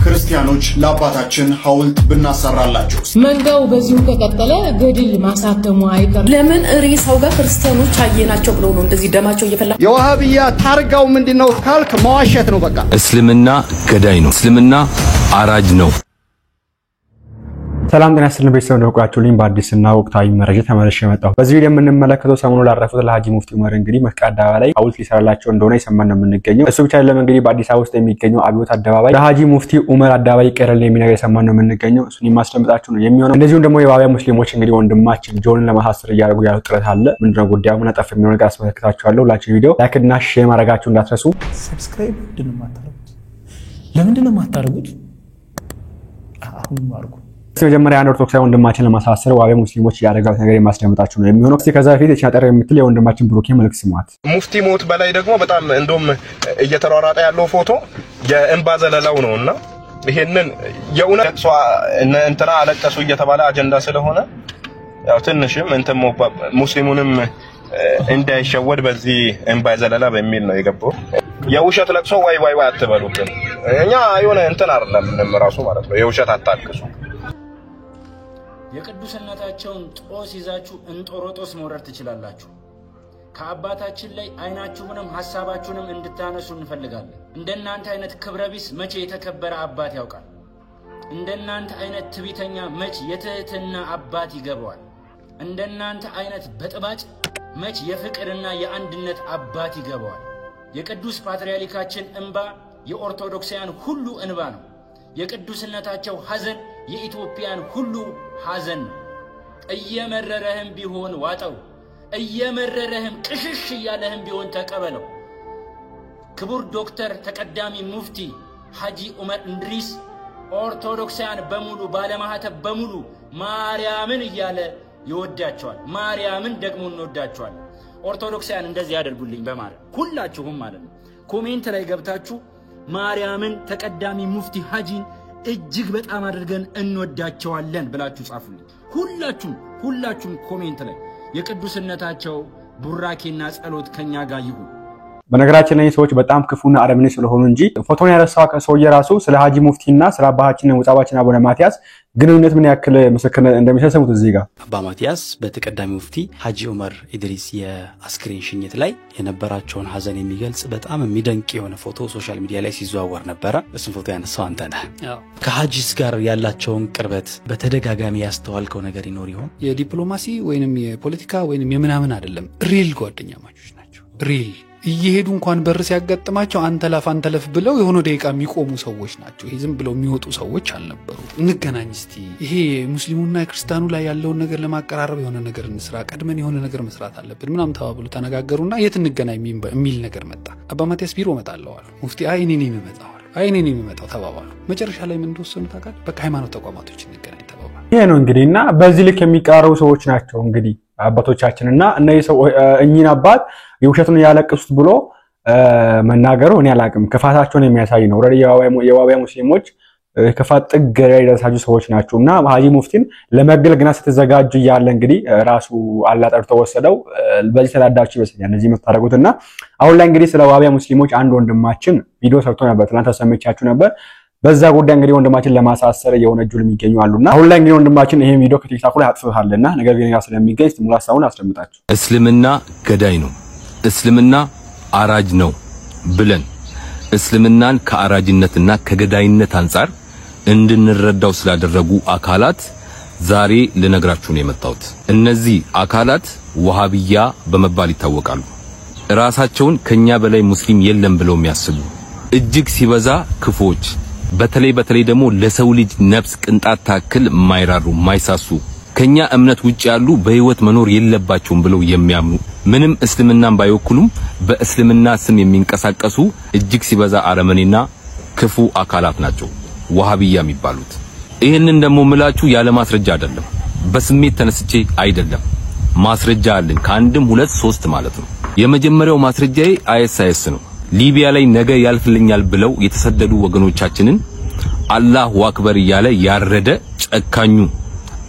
ክርስቲያኖች ለአባታችን ሐውልት ብናሰራላቸው መንጋው በዚሁ ከቀጠለ ገድል ማሳተሙ አይቀር ለምን ሪሳው ጋር ክርስቲያኖች አየናቸው ብለው ነው እንደዚህ ደማቸው እየፈላ የዋሃብያ ታርጋው ምንድነው ካልክ መዋሸት ነው በቃ እስልምና ገዳይ ነው እስልምና አራጅ ነው ሰላም ጤና ይስጥልን ቤተሰብ እንደቆያችሁልኝ በአዲስና ወቅታዊ መረጃ ተመልሼ መጣሁ። በዚህ ቪዲዮ የምንመለከተው ሰሞኑን ላረፉት ለሐጂ ሙፍቲ ዑመር እንግዲህ መስቀል አደባባይ ላይ ሐውልት ሊሰራላቸው እንደሆነ የሰማን ነው የምንገኘው። እሱ ብቻ አይደለም እንግዲህ በአዲስ አበባ ውስጥ የሚገኘው አብዮት አደባባይ ለሐጂ ሙፍቲ ዑመር አደባባይ ቀረል የሚነገር የሰማን ነው የምንገኘው። እሱን የማስደምጣችሁ ነው የሚሆነው። እንደዚሁም ደግሞ የዋሃብያ ሙስሊሞች እንግዲህ ወንድማችን ጆንን ለማሳሰር እያደረጉ ያለው ጥረት አለ። ምንድነው ጉዳዩ ምን አጠፍ የሚሆነው ነገር አስመለክታችኋለሁ። ሁላችሁ ቪዲዮ ላይክ እና ሼር ማድረጋችሁ እንዳትረሱ። ሰብስክራይብ ለምንድነው ማታረጉት? አሁን ማርጉ መጀመሪያ አንድ ኦርቶዶክሳዊ ወንድማችን ለማሳሰር ዋሃብያ ሙስሊሞች ያደረጋሉት ነገር የማስደምጣችሁ ነው የሚሆነው። እስቲ ከዛ በፊት የቻጠር የምትል የወንድማችን ብሩኬ መልእክት ስሟት። ሙፍቲ ሞት በላይ ደግሞ በጣም እንደውም እየተሯሯጠ ያለው ፎቶ የእንባ ዘለላው ነውና ይሄንን የኡነቷ እንትና አለቀሱ እየተባለ አጀንዳ ስለሆነ ያው ትንሽም እንትን ሙስሊሙንም እንዳይሸወድ በዚህ እንባ ዘለላ በሚል ነው የገባው። የውሸት ለቅሶ ዋይ ዋይ ዋይ አትበሉብን። እኛ የሆነ እንትን አይደለም ራሱ ማለት ነው የውሸት አታልቅሱ። የቅዱስነታቸውን ጦስ ይዛችሁ እንጦሮጦስ መውረድ ትችላላችሁ። ከአባታችን ላይ አይናችሁንም ሐሳባችሁንም እንድታነሱ እንፈልጋለን። እንደናንተ አይነት ክብረቢስ መቼ የተከበረ አባት ያውቃል? እንደናንተ አይነት ትቢተኛ መቼ የትህትና አባት ይገባዋል? እንደናንተ አይነት በጥባጭ መቼ የፍቅርና የአንድነት አባት ይገባዋል? የቅዱስ ፓትርያርካችን እንባ የኦርቶዶክሳውያን ሁሉ እንባ ነው። የቅዱስነታቸው ሐዘን የኢትዮጵያን ሁሉ ሐዘን ነው። እየመረረህም ቢሆን ዋጠው፣ እየመረረህም ቅሽሽ ያለህም ቢሆን ተቀበለው። ክቡር ዶክተር ተቀዳሚ ሙፍቲ ሐጂ ዑመር እንድሪስ ኦርቶዶክሳውያን በሙሉ ባለማህተብ በሙሉ ማርያምን እያለ ይወዳቸዋል። ማርያምን ደግሞ እንወዳቸዋል። ኦርቶዶክሳውያን እንደዚህ ያደርጉልኝ በማለት ሁላችሁም ማለት ነው ኮሜንት ላይ ገብታችሁ ማርያምን ተቀዳሚ ሙፍቲ ሐጂን እጅግ በጣም አድርገን እንወዳቸዋለን ብላችሁ ጻፉልኝ። ሁላችሁም ኮሜንት ላይ የቅዱስነታቸው ቡራኬና ጸሎት ከኛ ጋር ይሁን። በነገራችን ላይ ሰዎች በጣም ክፉና አረመኔ ስለሆኑ እንጂ ፎቶን ያነሳው ከሰውዬ ራሱ ስለ ሐጂ ሙፍቲና ስለ አባታችን ወጻባችን አቡነ ማቲያስ ግንኙነት ምን ያክል ምስክርነት እንደሚሰሙት እዚህ ጋር አባ ማቲያስ በተቀዳሚ ሙፍቲ ሐጂ ዑመር ኢድሪስ የአስክሬን ሽኝት ላይ የነበራቸውን ሐዘን የሚገልጽ በጣም የሚደንቅ የሆነ ፎቶ ሶሻል ሚዲያ ላይ ሲዘዋወር ነበር። እሱን ፎቶ ያነሳው አንተ ነህ። ከሐጂስ ጋር ያላቸውን ቅርበት በተደጋጋሚ ያስተዋልከው ነገር ይኖር ይሆን? የዲፕሎማሲ ወይንም የፖለቲካ ወይንም የምናምን አይደለም፣ ሪል ጓደኛማቾች ናቸው። ሪል እየሄዱ እንኳን በር ሲያጋጥማቸው አንተ ለፍ ብለው የሆነ ደቂቃ የሚቆሙ ሰዎች ናቸው። ይሄ ዝም ብለው የሚወጡ ሰዎች አልነበሩ። እንገናኝ እስቲ ይሄ ሙስሊሙና ክርስቲያኑ ላይ ያለውን ነገር ለማቀራረብ የሆነ ነገር እንስራ፣ ቀድመን የሆነ ነገር መስራት አለብን ምናምን ተባብሎ ተነጋገሩና የት እንገናኝ የሚል ነገር መጣ። አባ ማቲያስ ቢሮ መጣለው አሉ። ሙፍቲ እኔ ነኝ የምመጣው ተባባሉ። መጨረሻ ላይ ምን እንደወሰኑ ታውቃለህ? በቃ ሃይማኖት ተቋማቶች እንገናኝ ተባባሉ። ይሄ ነው እንግዲህና በዚህ ልክ የሚቃረቡ ሰዎች ናቸው እንግዲህ አባቶቻችንና እነዚህ ሰው እኚህን አባት የውሸቱን ያለቅሱት ብሎ መናገሩ እኔ አላቅም። ክፋታቸውን የሚያሳይ ነው። ወደ የዋሃብያ ሙስሊሞች ክፋት ጥግ ላይ ደረሳችሁ ሰዎች ናቸውና ሐጂ ሙፍቲን ለመግደል ግና ስትዘጋጁ ያለ እንግዲህ ራሱ አላህ ጠርቶ ወሰደው። በዚህ ተላዳችሁ ይመስላል እነዚህ መታረጉትና አሁን ላይ እንግዲህ ስለ ዋሃብያ ሙስሊሞች አንድ ወንድማችን ቪዲዮ ሰርቶ ነበር። ትናንት ተሰምቻችሁ ነበር። በዛ ጉዳይ እንግዲህ ወንድማችን ለማሳሰር የሆነጁል የሚገኙ አሉና አሁን ላይ እንግዲህ ወንድማችን ይሄን ቪዲዮ ከቲክታክ ላይ አጥፍቷልና ነገር ግን ያ ስለሚገኝ ሙላሳውን አስደምጣችሁ እስልምና ገዳይ ነው እስልምና አራጅ ነው ብለን እስልምናን ከአራጅነትና ከገዳይነት አንፃር እንድንረዳው ስላደረጉ አካላት ዛሬ ልነግራችሁ ነው የመጣሁት። እነዚህ አካላት ዋሃብያ በመባል ይታወቃሉ። ራሳቸውን ከኛ በላይ ሙስሊም የለም ብለው የሚያስቡ እጅግ ሲበዛ ክፎች፣ በተለይ ደግሞ ለሰው ልጅ ነፍስ ቅንጣት ታክል ማይራሩ ማይሳሱ ከኛ እምነት ውጭ ያሉ በህይወት መኖር የለባቸውም ብለው የሚያምኑ ምንም እስልምናን ባይወክሉም በእስልምና ስም የሚንቀሳቀሱ እጅግ ሲበዛ አረመኔና ክፉ አካላት ናቸው ዋሃብያ የሚባሉት። ይሄንን ደግሞ ምላችሁ ያለ ማስረጃ አይደለም፣ በስሜት ተነስቼ አይደለም። ማስረጃ አለኝ ከአንድም 2 3 ማለት ነው። የመጀመሪያው ማስረጃዬ አይኤስ ነው። ሊቢያ ላይ ነገ ያልፍልኛል ብለው የተሰደዱ ወገኖቻችንን አላሁ አክበር እያለ ያረደ ጨካኙ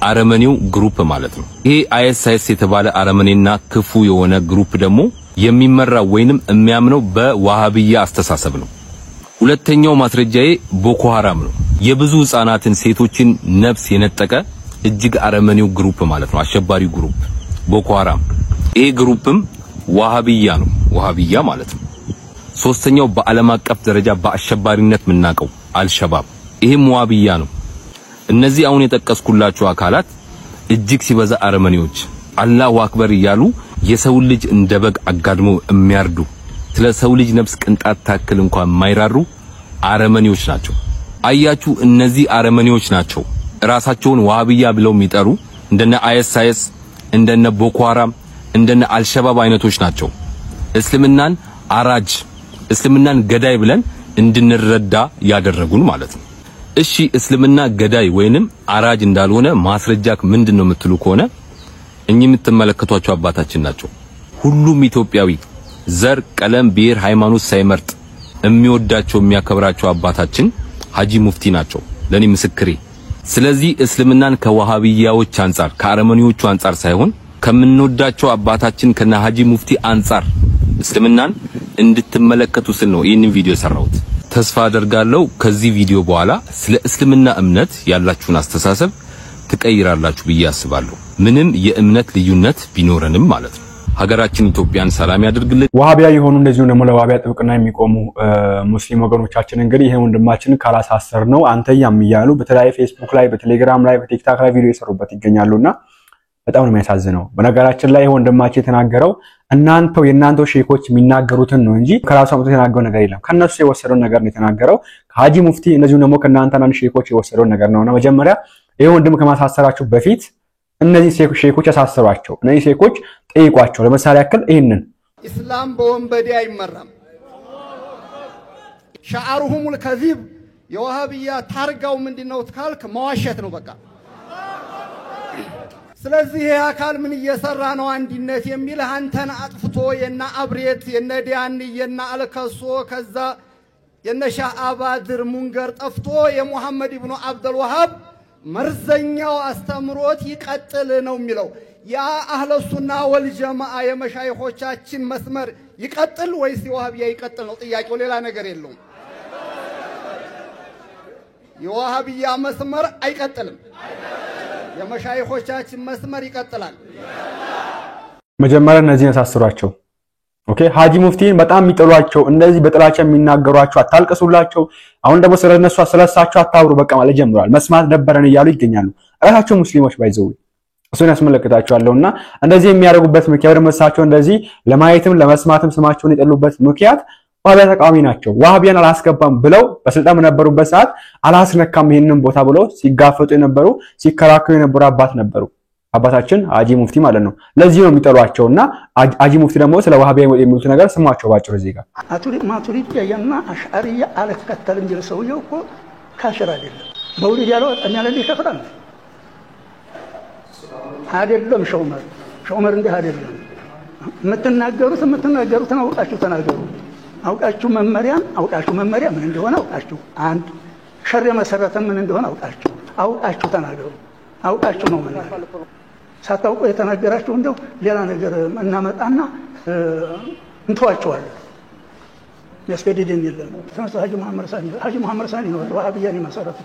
አረመኔው ግሩፕ ማለት ነው። ይሄ አይኤስ የተባለ አረመኔና ክፉ የሆነ ግሩፕ ደግሞ የሚመራው ወይንም የሚያምነው በዋሃብያ አስተሳሰብ ነው። ሁለተኛው ማስረጃዬ ቦኮ ሐራም ነው። የብዙ ህፃናትን ሴቶችን ነፍስ የነጠቀ እጅግ አረመኔው ግሩፕ ማለት ነው አሸባሪው ግሩፕ ቦኮ ሃራም ይሄ ግሩፕም ዋሃቢያ ነው ዋሃቢያ ማለት ነው ሶስተኛው በዓለም አቀፍ ደረጃ በአሸባሪነት ምናቀው አልሸባብ ይሄም ዋሃቢያ ነው እነዚህ አሁን የጠቀስኩላችሁ አካላት እጅግ ሲበዛ አረመኔዎች አላሁ አክበር ይያሉ የሰው ልጅ እንደበግ አጋድሞ የሚያርዱ ስለ ሰው ልጅ ነፍስ ቅንጣት ታክል እንኳን ማይራሩ አረመኔዎች ናቸው አያችሁ እነዚህ አረመኔዎች ናቸው ራሳቸውን ዋሃቢያ ብለው የሚጠሩ እንደነ አይኤስአይኤስ እንደነ ቦኮ ሃራም እንደነ አልሸባብ አይነቶች ናቸው እስልምናን አራጅ እስልምናን ገዳይ ብለን እንድንረዳ ያደረጉን ማለት ነው እሺ እስልምና ገዳይ ወይንም አራጅ እንዳልሆነ ማስረጃክ ምንድነው የምትሉ ከሆነ እኚህ የምትመለከቷቸው አባታችን ናቸው ሁሉም ኢትዮጵያዊ ዘር ቀለም ብሔር ሃይማኖት ሳይመርጥ የሚወዳቸው የሚያከብራቸው አባታችን ሐጂ ሙፍቲ ናቸው ለኔ ምስክሬ ስለዚህ እስልምናን ከዋሃቢያዎች አንፃር ከአረመኔዎቹ አንፃር ሳይሆን ከምንወዳቸው አባታችን ከነ ሐጂ ሙፍቲ አንፃር እስልምናን እንድትመለከቱ ስል ነው ይህንን ቪዲዮ ሰራሁት ተስፋ አደርጋለሁ ከዚህ ቪዲዮ በኋላ ስለ እስልምና እምነት ያላችሁን አስተሳሰብ ትቀይራላችሁ ብዬ አስባለሁ ምንም የእምነት ልዩነት ቢኖርንም ማለት ነው ሀገራችን ኢትዮጵያን ሰላም ያድርግልን ዋሃቢያ የሆኑ እንደዚህ ነው ለዋሃቢያ ጥብቅና የሚቆሙ ሙስሊም ወገኖቻችን እንግዲህ ይሄ ወንድማችን ካላሳሰር ነው አንተያም ይያሉ በተለያየ ፌስቡክ ላይ በቴሌግራም ላይ በቲክታክ ላይ ቪዲዮ ይሰሩበት ይገኛሉና በጣም ነው የሚያሳዝነው በነገራችን ላይ ይሄ ወንድማችን የተናገረው እናንተው የናንተው ሼኮች የሚናገሩትን ነው እንጂ ከራሱ አምጥቶ የተናገረው ነገር የለም ከነሱ የወሰደው ነገር ነው የተናገረው ከሐጂ ሙፍቲ እንደዚህ ደግሞ ከናንተና ሼኮች የወሰደው ነገር ነውና መጀመሪያ ይሄ ወንድም ከማሳሰራችሁ በፊት እነዚህ ሼኮች ያሳሰሯቸው እነዚህ ሼኮች ጠይቋቸው ለምሳሌ ያክል ይሄንን እስላም በወንበዴ አይመራም ሻዓሩሁሙል ከዚብ የዋሃቢያ ታርጋው ምንድነው ካልክ መዋሸት ነው በቃ ስለዚህ ይሄ አካል ምን እየሰራ ነው አንድነት የሚል አንተን አጥፍቶ የና አብሬት የነ ዲያን የና አልከሶ ከዛ የነ ሻአባድር ሙንገር ጠፍቶ የሙሐመድ ኢብኑ አብዱል ወሃብ መርዘኛው አስተምሮት ይቀጥል ነው የሚለው ያ አህለ ሱና ወልጀማዓ የመሻይኾቻችን መስመር ይቀጥል ወይስ የዋሃቢያ ይቀጥል ነው ጥያቄው ሌላ ነገር የለውም የዋሃቢያ መስመር አይቀጥልም የመሻይኾቻችን መስመር ይቀጥላል መጀመሪያ እነዚህ ያሳስሯቸው ኦኬ ሐጂ ሙፍቲን በጣም የሚጠሏቸው እንደዚህ በጥላቻ የሚናገሯቸው አታልቀሱላቸው አሁን ደግሞ ስለነሱ ስለሳቸው አታውሩ በቃ ማለት ጀምሯል መስማት ደበረን ይያሉ ይገኛሉ ራሳቸው ሙስሊሞች ባይዘው እሱን ያስመለከታቸዋልና እንደዚህ የሚያደርጉበት ምክንያት ደግሞ እሳቸው እንደዚህ ለማየትም ለመስማትም ስማቸውን ይጠሉበት ምክንያት ዋሃቢያ ተቃዋሚ ናቸው ዋሃቢያን አላስገባም ብለው በስልጣን ነበሩበት ሰዓት አላስነካም ይሄንን ቦታ ብለው ሲጋፈጡ የነበሩ ሲከራከሩ የነበሩ አባት ነበሩ አባታችን ሐጂ ሙፍቲ ማለት ነው ለዚህ ነው የሚጠሏቸውና ሐጂ ሙፍቲ ደግሞ ስለ ዋሃቢያ የሚሉት ነገር ስማቸው ባጭሩ እዚህ ጋር ማቱሪድ ያያና አሽዓሪያ አልከተልም ቢል ሰውየው እኮ ካሽር አይደለም መውሊድ ያለው እኛ ለዚህ ይከፍራል አይደለም ሸውመር እንደ አይደለም የምትናገሩትን አውቃችሁ ተናገሩ አውቃችሁ መመሪያ ምን እንደሆነ አውቃችሁ አንድ ሸር መሰረተን ምን እንደሆነ አውቃችሁ ተናገሩ አውቃችሁ ነው ማለት ሳታውቁ የተናገራችሁ እንደው ሌላ ነገር እናመጣና እንተዋቸዋለን ያስገድደን የለም ተነሳ ሐጂ መሐመድ ሳኒ ነው ዋሃቢያን መሰረተ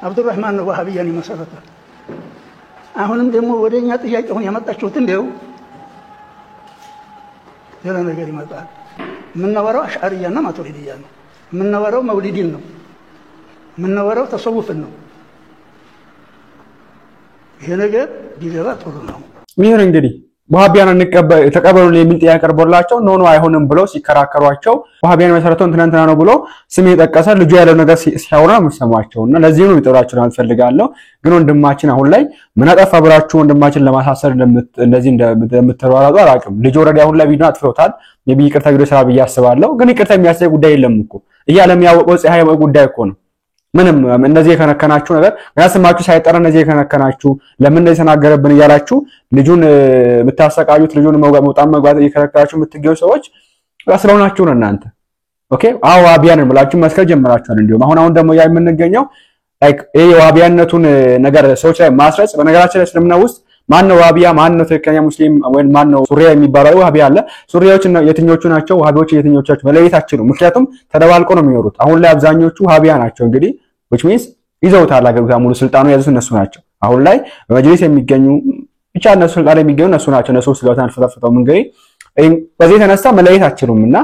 አብዱራህማን ነው ዋሃቢያን መሰረተ አሁንም ደግሞ ወደኛ ጥያቄውን ያመጣችሁት እንደው ሌላ ነገር ይመጣል ምንወራው አሽዓሪያና ማቱሪዲያ ነው ምንወራው መውሊድን ነው ምንወራው ተሰውፍን ነው ይሄ ነገር ቢገባ ጥሩ ነው ምን እንግዲህ ዋሃቢያን ተቀበሉን የሚል ጥያቄ ቀርቦላቸው ኖ አይሆንም ብለው ሲከራከሯቸው ዋሃቢያን መሰረተው እንትና ነው ብሎ ስም የጠቀሰ ልጁ ያለው ነገር ሲያወራ መስማማቸውና ለዚህ ነው ይጠራቸው ነው ፈልጋለሁ ግን ወንድማችን አሁን ላይ ምን አጠፋ ብራችሁ ወንድማችን ለማሳሰር እንደዚህ እንደምትሯሯጡ አላውቅም ልጅ ወረዳ አሁን ላይ ቪዲዮ አጥፍቶታል የቢ ይቅርታ ቪዲዮ ስራ በያስባለሁ ግን ይቅርታ የሚያሳይ ጉዳይ የለም እኮ እያለም ያወቀው ፀሐይ ጉዳይ እኮ ነው ምንም እንደዚህ የከነከናችሁ ነገር ያስማችሁ ሳይጠራ እንደዚህ የከነከናችሁ ለምን እንደዚህ ተናገረብን ይያላችሁ ልጁን ብታሰቃዩት ልጁን መውጣት መግባት እየከለከላችሁ የምትገኙ ሰዎች አስራውናችሁ ነው እናንተ ኦኬ ዋሃቢያን ብላችሁ መስከር ጀምራችኋል እንዲሁም አሁን ደግሞ ያ የምንገኘው ላይክ ይሄ ዋሃቢያነቱን ነገር ሰዎች ላይ ማስረጽ በነገራችን ላይ እስልምና ውስጥ ማን ነው ዋሃቢያ ማን ነው ትክክለኛ ሙስሊም ወይ ማን ነው ሱሪያ የሚባለው ዋሃቢያ አለ ሱሪያዎች የትኞቹ ናቸው ዋሃቢዎች የትኞቹ ናቸው መለየታቸው ነው ምክንያቱም ተደባልቆ ነው የሚኖሩት አሁን ላይ አብዛኞቹ ዋሃቢያ ናቸው እንግዲህ which means ይዘውታል አገሩታ ሙሉ ስልጣኑ ያዙት እነሱ ናቸው አሁን ላይ በመጅሊስ የሚገኙ ብቻ እነሱ ስልጣን የሚገኙ እነሱ ናቸው እነሱ ስልጣን ፈታፈታው መንገሪ በዚህ ተነስታ መለየት አችሉምና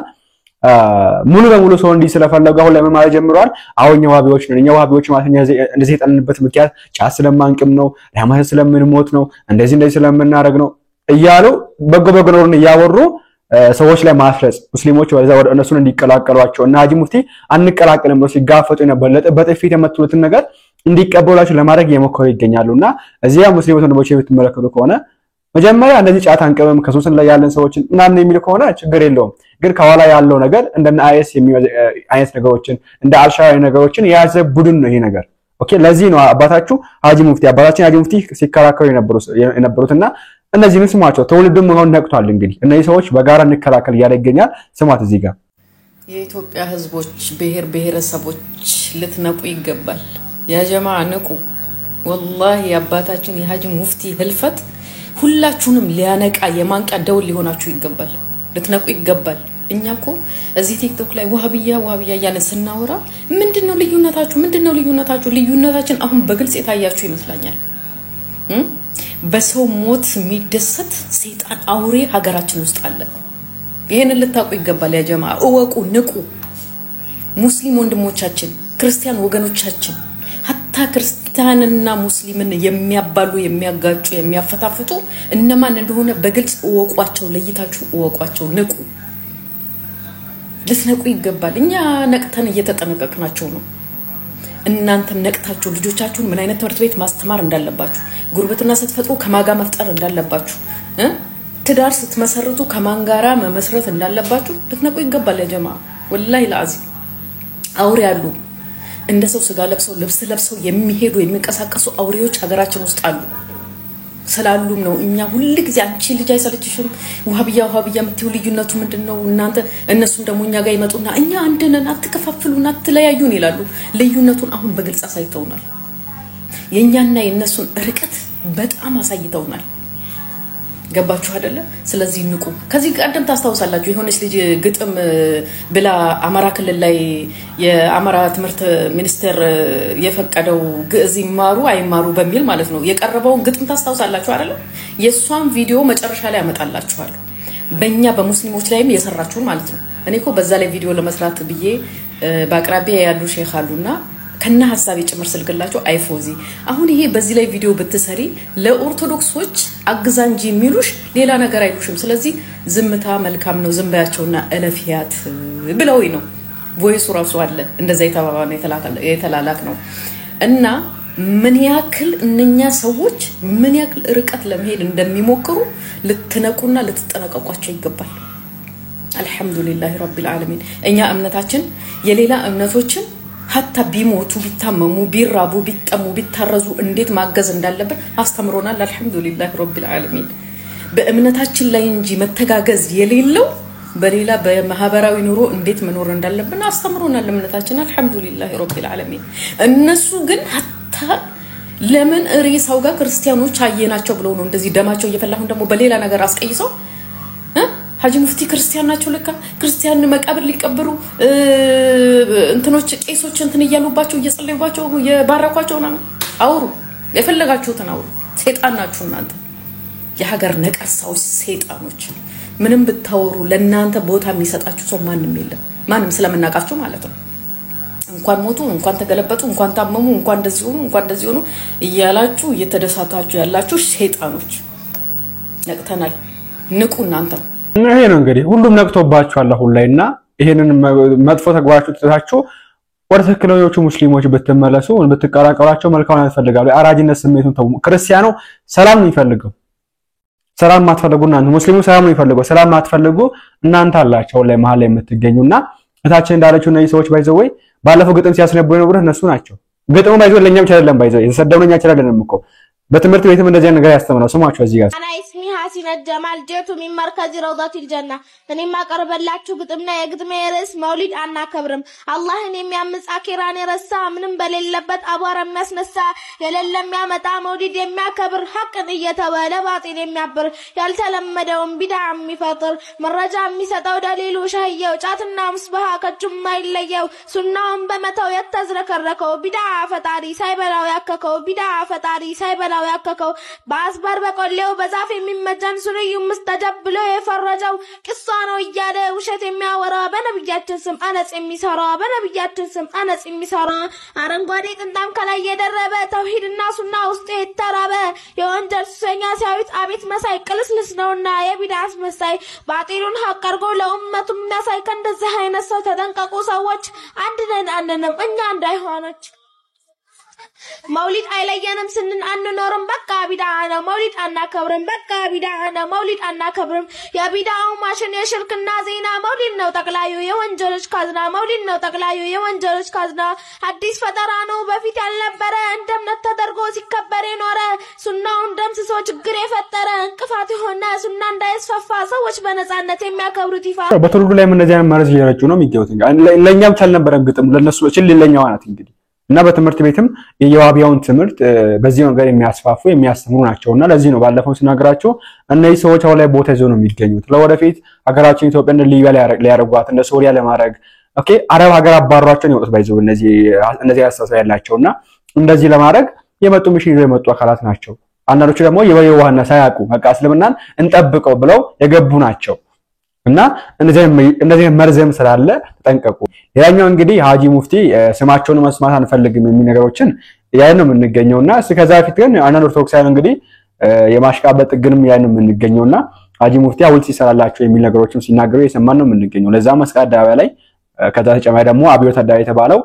ሙሉ በሙሉ ሰው እንዲ ስለፈለገው አሁን ላይ ማለት ጀምሯል አሁን ዋሃቢዎች ነው እኛ ዋሃቢዎች ማለት እንደዚህ የጠንንበት ምክንያት ጫት ስለማንቅም ነው ለማለት ስለምንሞት ነው እንደዚህ ስለምናረግ ነው እያሉ በጎ ነው ያወሩ ሰዎች ላይ ማፍረስ ሙስሊሞች ወደ እነሱን እንዲቀላቀሏቸው እና ሀጂ ሙፍቲ አንቀላቀልም ብለው ሲጋፈጡ ነበር በጥፊት የመቱትን ነገር እንዲቀበሏቸው ለማድረግ የሞከሩ ይገኛሉና እዚያ ሙስሊሞች ወንድሞች የምትመለከቱ ከሆነ መጀመሪያ እንደዚህ ጫት አንቀበም ከሱስን ላይ ያለን ሰዎችን ምናምን የሚል ከሆነ ችግር የለውም ግን ከኋላ ያለው ነገር እንደና አይኤስ አይነት ነገሮችን እንደ አልሻባብ ነገሮችን የያዘ ቡድን ነው ይሄ ነገር ኦኬ ለዚህ ነው አባታችን ሀጂ ሙፍቲ ሲከራከሩ የነበሩትና እነዚህን ስማቸው ተወልዱም ነው ነቅቷል እንግዲህ እነዚህ ሰዎች በጋራ እንከላከል ያለ ይገኛል ስማት እዚህ ጋር የኢትዮጵያ ህዝቦች ብሔረሰቦች ልትነቁ ይገባል ያ ጀማዓ ንቁ والله አባታችን የሀጂ ሙፍቲ ህልፈት ሁላችሁንም ሊያነቃ የማንቂያ ደውል ሊሆናችሁ ይገባል ልትነቁ ይገባል እኛኮ እዚህ ቲክቶክ ላይ ዋሃቢያ ያለ ስናወራ ምንድነው ልዩነታችሁ ልዩነታችን አሁን በግልጽ የታያችሁ ይመስላኛል በሰው ሞት የሚደሰት ሰይጣን አውሬ ሀገራችን ውስጥ አለ ይሄንን ልታውቁ ይገባል ያ ጀማዓ እወቁ ንቁ ሙስሊም ወንድሞቻችን ክርስቲያን ወገኖቻችን hatta ክርስቲያንና ሙስሊምን የሚያባሉ የሚያጋጩ የሚያፈታፍጡ እነማን እንደሆነ በግልጽ እወቋቸው ለይታችሁ እወቋቸው ንቁ ልትነቁ ይገባል እኛ ነቅተን እየተጠነቀቅናቸው ነው እናንተም ነቅታችሁ ልጆቻችሁን ምን አይነት ትምህርት ቤት ማስተማር እንዳለባችሁ ጉርብትና ስትፈጥሩ ከማጋ መፍጠር እንዳለባችሁ ትዳር ስትመሰርቱ ከማን ጋራ መመስረት እንዳለባችሁ ልትነቁ ይገባል ያ ጀማዓ ወላሂ ለአዚ አውሬ ያሉ እንደ ሰው ስጋ ለብሰው ልብስ ለብሰው የሚሄዱ የሚንቀሳቀሱ አውሬዎች ሀገራችን ውስጥ አሉ ስላሉም ነው እኛ ሁሉ ጊዜ አንቺ ልጅ አይሰለችሽም ዋሃቢያ የምትዩ ልዩነቱ ምንድነው እናንተ እነሱም ደግሞ እኛ ጋር ይመጡና እኛ አንድነን አትከፋፍሉና አትለያዩን ይላሉ ልዩነቱን አሁን በግልጽ አሳይተውናል የኛና የነሱን ርቀት በጣም አሳይተውናል ገባችሁ አይደለ ስለዚህ ንቁ ከዚህ ቀደም ታስተዋውሳላችሁ የሆነች ልጅ ግጥም ብላ አማራ ክልል ላይ የአማራ ትምህርት ሚኒስቴር የፈቀደው ግዕዝ ይማሩ አይማሩ በሚል ማለት ነው የቀረበውን ግጥም ታስተዋውሳላችሁ አይደለ የሷን ቪዲዮ መጨረሻ ላይ አመጣላችኋለሁ በእኛ በሙስሊሞች ላይም የሰራችሁ ማለት ነው እኔኮ በዛ ላይ ቪዲዮ ለመስራት ብዬ በአቅራቢያ ያሉ ሼክ አሉና ከና ሐሳብ ይጨምር ስልክላችሁ አይፎዚ አሁን ይሄ በዚህ ላይ ቪዲዮ ብትሰሪ ለኦርቶዶክሶች አግዛንጂ የሚሉሽ ሌላ ነገር አይሉሽም ስለዚህ ዝምታ መልካም ነው ዝምባያቸውና እለፊያት ብለውኝ ነው ቮይሱ ራሱ አለ እንደዛ የተባባነ የተላላክ ነው እና ምን ያክል እነኛ ሰዎች ምን ያክል ርቀት ለመሄድ እንደሚሞክሩ ልትነቁና ልትጠነቀቋቸው ይገባል አልহামዱሊላህ ረቢል ዓለሚን እኛ እምነታችን የሌላ እምነቶችን hatta ቢሞቱ ቢታመሙ ቢራቡ ቢጠሙ ቢታረዙ እንዴት ማገዝ እንዳለበት አስተምሮናል አልহামዱሊላህ ረቢል ዓለሚን በእምነታችን ላይ እንጂ መተጋገዝ የሌለው በሌላ በማህበራዊ ኑሮ እንዴት መኖር እንዳለብን አስተምሮናል እምነታችን አልহামዱሊላህ ረቢል ዓለሚን እነሱ ግን hatta ለምን ሪሳው ጋር ክርስቲያኖች አየናቸው ብለው ነው እንደዚህ ደማቸው እየፈላሁን ደግሞ በሌላ ነገር አስቀይሰው ሀጂ ሙፍቲ ክርስቲያን ናቸው ለካ ክርስቲያን መቃብር ሊቀበሩ እንትኖች ቄሶች እንትን ይያሉባቸው እየጸለዩባቸው የባረኳቸው ነው አውሩ የፈለጋችሁትን አውሩ ሰይጣን ናችሁ እናንተ የሀገር ነቀርሳዎች ሰይጣኖች ምንም ብታወሩ ለእናንተ ቦታ የሚሰጣችሁ ሰው ማንም የለም ማንም ስለምናቃችሁ ማለት ነው እንኳን ሞቱ እንኳን ተገለበጡ እንኳን ታመሙ እንኳን እንደዚህ ሆኑ እያላችሁ እየተደሳታችሁ ያላችሁ ሰይጣኖች ነቅተናል ንቁ እናንተ ይሄ ነው እንግዲህ ሁሉም ነቅቶባችኋል አሁን ላይና ይሄንን መጥፎ ተግባራችሁ ተታችሁ ወደ ተከለዮቹ ሙስሊሞች በተመለሱ በተቀራቀራቸው መልካም ያፈልጋሉ አራጅነት ስሜቱን ተው ክርስቲያኑ ሰላም ነው ይፈልገው ሰላም ማትፈልጉና ሙስሊሙ ሰላም ነው ይፈልገው ሰላም ማትፈልጉ እናንተ አላችሁ ላይ መሃል ላይ የምትገኙና እታችን እንዳለችው ነው ሰዎች ባይዘው ባለፈው ግጥም ሲያስነብቡ የነበሩት እነሱ ናቸው ግጥሙ ባይዘው ለኛም ይችላል ባይዘው የተሰደውኛ ይችላል እኮ በትምህርት ቤትም እንደዚህ ነገር ያስተምራው ስማቸው እዚህ ጋር አና እስሚ محاسن الجمال جئت من مركز روضة الجنة أني ما قرب اللاتشو قطمنا يقدم يرس مولد أنا كبرم الله إني ميامس أكيراني رسا من بلل لبت أبوار مس نسا يللم يامتا مولد يميا كبر حق نية ولا باطل يميابر يالتلمدهم بدع مفاطر من رجع ميساتو دليل وشهية وجاتنا مصبها كجمع الليو سنهم بمتو يتزرك الركو بدع فتاري سايبلاو يككو بدع فتاري سايبلاو يككو باسبر بقوليو بزافي من مجان سوري مستجب له يفرجو قصانو እያለ ውሸት የሚያወራ በነብያችን ስም አነጽ የሚሰራ በነብያችን ስም አነጽ የሚሰራ አረንጓዴ ጥንጣም ከላይ የደረበ ተውሂድና ሱና ውስጥ የተራበ የወንጀል ሱሰኛ ሲያዩት አቤት መሳይ ቅልስልስ ነውና የቢዳስ መሳይ ባጢሉን ሐቅ አርጎ ለኡመቱ የሚያሳይ ከእንደዚህ አይነት ሰው ተጠንቀቁ ሰዎች አንድ ነን አንነም እኛ እንዳይሆነች مولد አይለየንም ስንን አንኖርም በቃ ቢዳዓ ነው መውሊድ አናከብርም በቃ ቢዳዓ ነው መውሊድ አናከብርም የቢዳዓው ማሽን የሽርክና ዜና መውሊድ ነው ጠቅላዩ የወንጀሎች ካዝና መውሊድ ነው ጠቅላዩ የወንጀሎች ካዝና አዲስ ፈጠራ ነው በፊት ያልነበረ እንደምነት ተደርጎ ሲከበር የኖረ ሱናውን ደምስሶ ችግር የፈጠረ እንቅፋት የሆነ ሱና እንዳይስፋፋ ሰዎች በነጻነት የሚያከብሩት ይፋ በትውልዱ ላይ እነዚህ አይነት መረጃ እየረጩ ነው የሚገቡት ለኛም አልነበረም ግጥም ለነሱ እችል ለኛው አናት እንግዲህ እና በትምህርት ቤትም የዋቢያውን ትምህርት በዚህ መንገድ የሚያስፋፉ የሚያስተምሩ ናቸውና ለዚህ ነው ባለፈው ሲናገራቸው እነዚህ ሰዎች አሁን ላይ ቦታ ይዘው ነው የሚገኙት ለወደፊት ሀገራችን ኢትዮጵያ እንደ ሊቢያ ሊያረጓት እንደ ሶሪያ ለማድረግ ኦኬ አረብ ሀገር አባሯቸው ነው ባይዘው እነዚህ ያሳሳው ያላቸውና እንደዚህ ለማድረግ የመጡ ሚሽን ይዘው የመጡ አካላት ናቸው አንዳንዶቹ ደግሞ የዋህና ሳያቁ በቃ እስልምናን እንጠብቀው ብለው የገቡ ናቸው እና እነዚህ መርዘም ስላለ ተጠንቀቁ ሌላኛው እንግዲህ ሀጂ ሙፍቲ ስማቸውን መስማት አንፈልግም የሚል ነገሮችን ያን ነው የምንገኘውና ከዛ ፊት ግን አንዳንድ ኦርቶዶክሳውያን እንግዲህ የማሽቃበጥ ግንም ያን ነው የምንገኘውና ሀጂ ሙፍቲ ሐውልት ይሰራላቸው የሚል ነገሮችን ሲናገሩ የሰማን ነው የምንገኘው ለዛ መስቀል አደባባይ ላይ ከዛ ተጨማሪ ደግሞ አብዮት አደባባይ የተባለው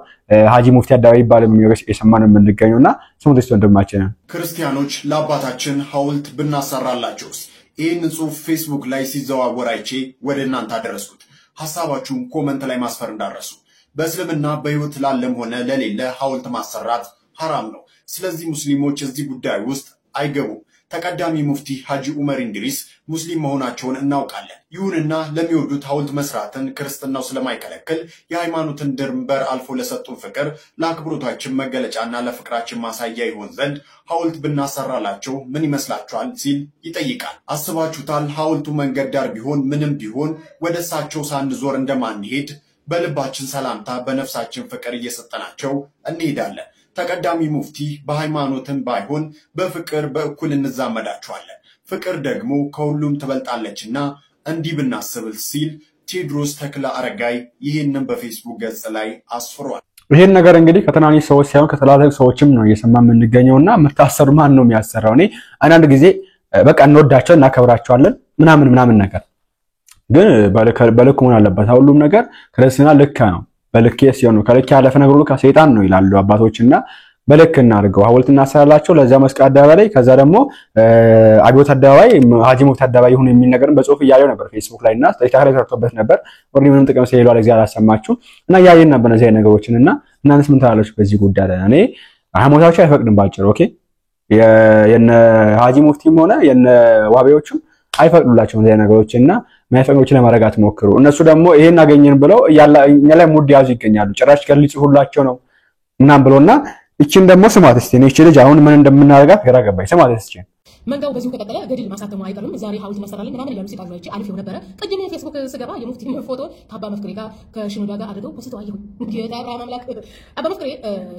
ሀጂ ሙፍቲ አደባባይ ይባል የሚለው የሰማን ነው የምንገኘውና ስሙት እስቲ ወንድማችን ክርስቲያኖች ለአባታችን ሐውልት ብናሰራላቸውስ ይህን ጽሁፍ ፌስቡክ ላይ ሲዘዋወር አይቼ ወደ እናንተ አደረስኩት ሐሳባችሁን ኮሜንት ላይ ማስፈር እንዳረሱ በእስልምና በህይወት ላለም ሆነ ለሌለ ሐውልት ማሰራት حرام ነው ስለዚህ ሙስሊሞች እዚህ ጉዳይ ውስጥ አይገቡ ተቀዳሚ ሙፍቲ ሐጂ ዑመር እንድሪስ ሙስሊም መሆናቸውን እናውቃለን ይሁንና ለሚወዱት ሐውልት መስራትን ክርስትናው ስለማይከለክል የሃይማኖትን ድንበር አልፎ ለሰጡን ፍቅር ለአክብሮታችን መገለጫና ለፍቅራችን ማሳያ ይሆን ዘንድ ሐውልት ብናሰራላቸው ምን ይመስላችኋል ሲል ይጠይቃል አስባችሁታል ሐውልቱ መንገድ ዳር ቢሆን ምንም ቢሆን ወደሳቸው ሳንዞር እንደማንሄድ በልባችን ሰላምታ በነፍሳችን ፍቅር እየሰጠናቸው እንሄዳለን ተቀዳሚ ሙፍቲ በሃይማኖትን ባይሆን በፍቅር በእኩል እንዛመዳቸዋለን ፍቅር ደግሞ ከሁሉም ትበልጣለችና እንዲህ ብናስብል ሲል ቴድሮስ ተክለ አረጋይ ይሄንን በፌስቡክ ገጽ ላይ አስፍሯል ይሄን ነገር እንግዲህ ከተናኒ ሰዎች ሳይሆን ከተላላቅ ሰዎችም ነው እየሰማን የምንገኘውና መታሰሩ ማን ነው የሚያሰራው እኔ አንድ ጊዜ በቃ እንወዳቸው እናከብራቸዋለን ምናምን ነገር ግን በልኩ ምን አለበት ሁሉም ነገር ክርስቲያና ልክ ነው በልክስ ሲሆን ከልክ ያለፈ ነገር ሁሉ ከሰይጣን ነው ይላሉ አባቶችና በልክ እናርገው ሐውልት እናሰራላቸው ለዛ መስቀል አደባባይ ላይ ከዛ ደግሞ አብዮት አደባባይ ሀጂ ሙፍቲ አደባባይ ይሁን የሚል ነገር በጽሁፍ እያለው ነበር ፌስቡክ ላይና ተከታታይ ተርቶበት ነበር ወርዲ ምንም ጥቅም ስለሌለው እግዚአብሔር አሰማችሁ እና ያየና በነዚህ ነገሮችንና እናንተስ ምን ታላላችሁ በዚህ ጉዳይ ላይ እኔ ሃይማኖታቸው አይፈቅድም ባጭሩ ኦኬ የነ ሀጂ ሙፍቲም ሆነ የነ ዋቢዎችም አይፈቅዱላቸው እንደዚህ ነገሮችና ማይፈቅዶች ለማረጋት ሞክሩ እነሱ ደግሞ ይሄን አገኘን ብለው እኛ ላይ ሙድ ያዙ ይገኛሉ ጭራሽ ከልጽ ሁላቸው ነው እናም ብሎና እቺን ደግሞ ስማት እስቲ እቺ ልጅ አሁን ምን እንደምናረጋት ግራ ገባኝ ስማት እስቲ መንጋው በዚሁ ከቀጠለ ገድል ማሳተሙ አይቀርም ዛሬ ሐውልት መሰራልን ምናምን ይላሉ ሲጣሉ አይቼ አልፌው ነበር ቅድም ፌስቡክ ስገባ የሙፍቲ ፎቶ ከአባ መፍቅሬ ጋር ከሽኑዳ ጋር አድርገው ፖስት አየሁ የአብርሃም አምላክ አባ መፍቅሬ